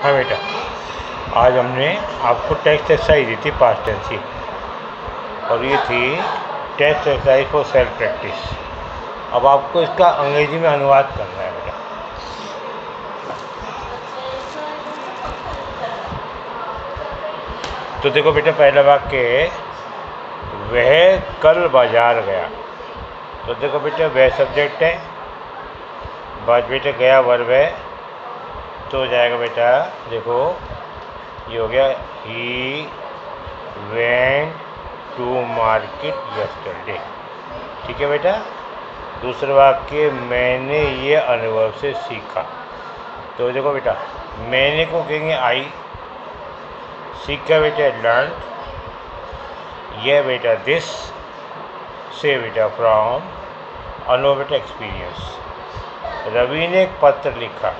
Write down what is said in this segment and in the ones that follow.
हाँ बेटा, आज हमने आपको टेक्स्ट एक्सरसाइज दी थी पास्ट टेंस की, और ये थी text exercise for self practice. अब आपको इसका अंग्रेजी में अनुवाद करना है बेटा। तो देखो बेटा, पहला वाक्य है वह कल बाजार गया। तो देखो बेटा, वह सब्जेक्ट है, बाद बेटा गया वर्ब है, तो हो जाएगा बेटा, देखो ये हो गया he went to market yesterday. ठीक है बेटा। दूसरा वाक्य मैंने ये अनुभव से सीखा। तो देखो बेटा, मैंने को कहेंगे आई, सीखा बेटा लर्न, यह बेटा दिस, से बेटा फ्रॉम, अनुभव बेटा एक्सपीरियंस। रवि ने एक पत्र लिखा।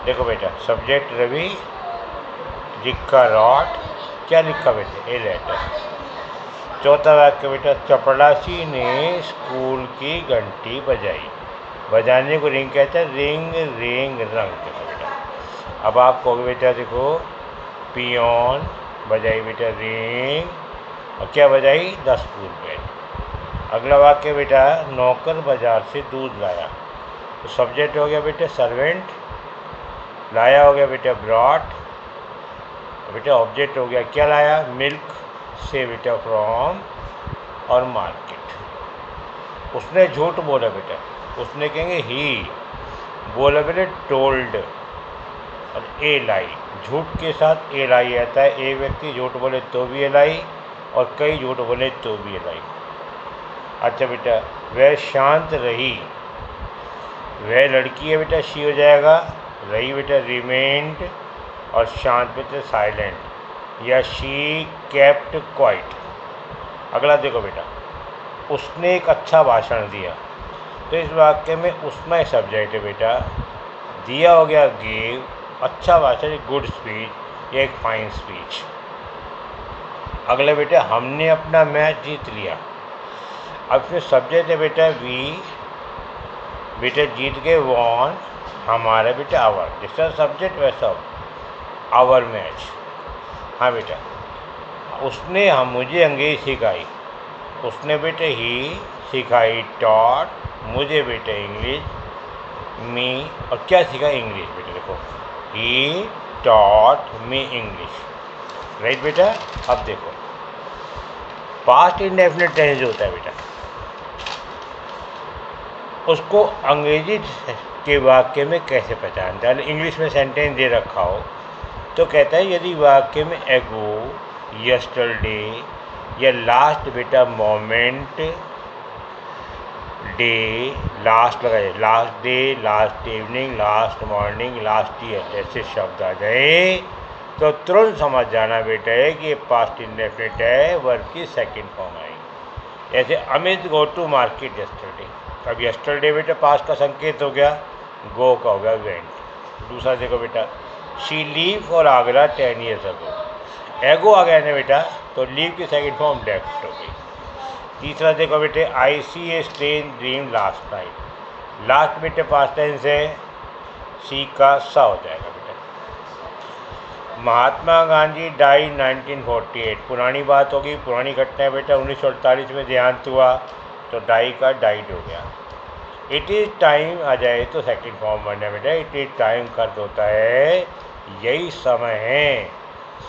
देखो बेटा, सब्जेक्ट रवि, लिखा रॉट, क्या लिखा बेटा ए लेटर। चौथा वाक्य बेटा, चपड़ासी ने स्कूल की घंटी बजाई। बजाने को रिंग कहता है, रिंग रिंग रंग। देखो बेटा, अब आप कहोगे बेटा, देखो पियोन बजाई बेटा रिंग, और क्या बजाई द स्कूल बेल। अगला वाक्य बेटा, नौकर बाजार से दूध लाया। तो सब्जेक्ट हो गया बेटा सर्वेंट, लाया हो गया बेटा ब्रॉट, बेटा ऑब्जेक्ट हो गया क्या लाया, मिल्क, से बेटा फ्रॉम, और मार्केट। उसने झूठ बोला बेटा, उसने कहेंगे ही, बोला बेटा टोल्ड, और ए लाई। झूठ के साथ ए लाई आता है। एक व्यक्ति झूठ बोले तो भी ए लाई, और कई झूठ बोले तो भी ए लाई। अच्छा बेटा, वह शांत रही। वह लड़की है बेटा शी हो जाएगा, रही बेटा रिमेंड, और शांत बेटा साइलेंट, या शी केप्ट क्वाइट। अगला देखो बेटा, उसने एक अच्छा भाषण दिया। तो इस वाक्य में उसमें सब्जेक्ट है बेटा, दिया हो गया गिव, अच्छा भाषण एक गुड स्पीच या एक फाइन स्पीच। अगले बेटा, हमने अपना मैच जीत लिया। अब इसमें सब्जेक्ट है बेटा वी, बेटा जीत गए वॉन, हमारा बेटा आवर, जैसा सब्जेक्ट वैसा आवर मैच। हाँ बेटा, उसने हम मुझे अंग्रेजी सिखाई। उसने बेटे ही सिखाई टॉट, मुझे बेटे इंग्लिश, मी, और क्या सीखा इंग्लिश बेटा। देखो he taught me English, right बेटा। अब देखो पास्ट इंडेफिनिट टेंस जो होता है बेटा, उसको अंग्रेजी के वाक्य में कैसे पहचानता है। इंग्लिश में सेंटेंस दे रखा हो तो कहता है यदि वाक्य में एगो, यस्टरडे, या लास्ट बेटा मोमेंट, डे, लास्ट लगाए, last day, last evening, last morning, last year, ऐसे शब्द आ जाए तो तुरंत समझ जाना बेटा है कि ये पास्ट इंडेफिनिट है, वर्ब की सेकंड फॉर्म आएगी। जैसे Amit go to market yesterday. अब यस्टरडे बेटा पास्ट का संकेत हो गया, गो का हो गया वेंट। दूसरा देखो बेटा, she leave for Agra 10 years ago। एगो आ गया ना बेटा, तो लीव की सेकंड फॉर्म लेफ्ट हो गई। तीसरा देखो बेटे, I see a strange dream last night. Last बेटे पास्ट टेंस है, सी का सा हो जाएगा बेटा। महात्मा गांधी डाई 1948। पुरानी बात होगी, पुरानी घटना है बेटा, 1948 में देहांत हुआ, तो डाई का डाइड हो गया। इट इज़ टाइम आ जाए तो सेकंड फॉर्म बनना बेटा, इट इज़ टाइम कर होता है यही समय है,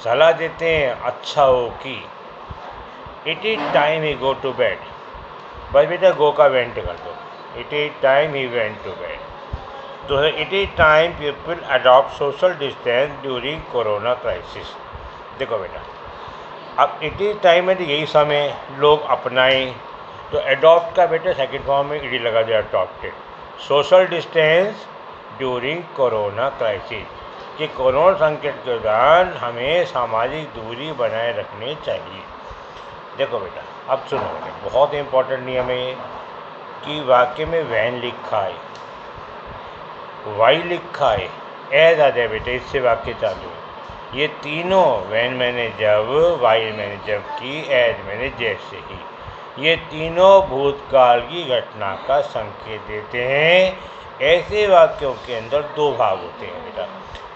सलाह देते हैं अच्छा हो कि। It is time he go to bed, बस बेटा गो का वेंट कर दो, it is time he went to bed. तो it is time people adopt social distance during corona crisis. देखो बेटा, अब इट इज़ टाइम है तो यही समय लोग अपनाएं, तो एडॉप्ट का बेटा सेकंड फॉर्म में इडी लगा दिया, adopted. Social distance during corona crisis, कि कोरोना संकट के दौरान हमें सामाजिक दूरी बनाए रखनी चाहिए। देखो बेटा, अब सुनो बेटा, बहुत इंपॉर्टेंट नियम है ये कि वाक्य में वैन लिखा है, वाई लिखा है, एज आ जाए बेटा, इससे वाक्य चालू है। ये तीनों, वैन मैंने जब, वाई मैंने जब की, एज मैंने जैसे ही, ये तीनों भूतकाल की घटना का संकेत देते हैं। ऐसे वाक्यों के अंदर दो भाग होते हैं बेटा,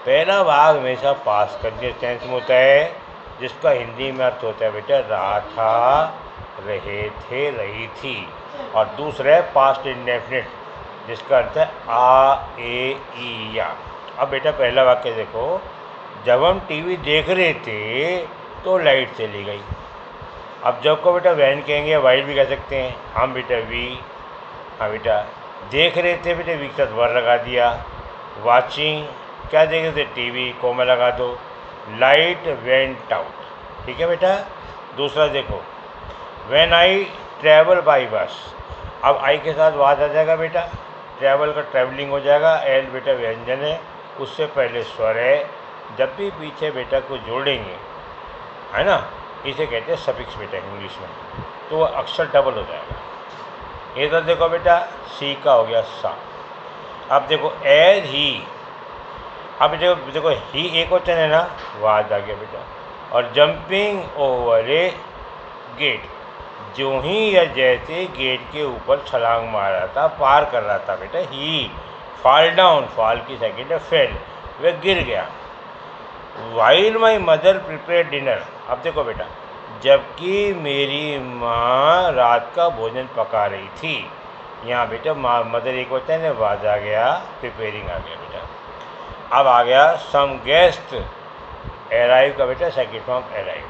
पहला भाग हमेशा पास्ट कंटिन्यूस टेंस में होता है, जिसका हिंदी में अर्थ होता है बेटा रहा था, रहे थे, रही थी। और दूसरा है पास्ट इंडेफिनिट, जिसका अर्थ है आ, ए, ई, या। अब बेटा पहला वाक्य देखो, जब हम टीवी देख रहे थे तो लाइट चली गई। अब जब को बेटा वैन कहेंगे, वाइल भी कह सकते हैं। हम बेटा वी, हाँ बेटा देख रहे थे बेटा वी के साथ वर लगा दिया। वाचिंग, क्या देख रहे थे, टीवी, कोमा लगा दो। लाइट वेंट आउट, ठीक है बेटा। दूसरा देखो, when I travel by bus. अब आई के साथ वाद आ जाएगा बेटा, ट्रैवल का ट्रैवलिंग हो जाएगा। एल बेटा व्यंजन है, उससे पहले स्वर है। जब भी पीछे बेटा को जोड़ेंगे, है ना, इसे कहते हैं सफिक्स बेटा इंग्लिश में, तो वह अक्षर डबल हो जाएगा। इधर देखो बेटा, सी का हो गया सा। अब देखो एज ही, अब देखो ही एक वचन है ना, वाद आ गया बेटा। और जंपिंग ओवर ए गेट, जो ही या जैसे गेट के ऊपर छलांग मार रहा था, पार कर रहा था बेटा। ही फॉल डाउन, फॉल की सेकेंड है फेल, वह गिर गया। While my mother prepare dinner, अब देखो बेटा, जबकि मेरी माँ रात का भोजन पका रही थी। यहाँ बेटा माँ मदर एक वचन है, वाज आ गया, प्रिपेयरिंग आ गया बेटा। अब आ गया सम गेस्ट अराइव का बेटा सेकेंड फॉर्म अराइव।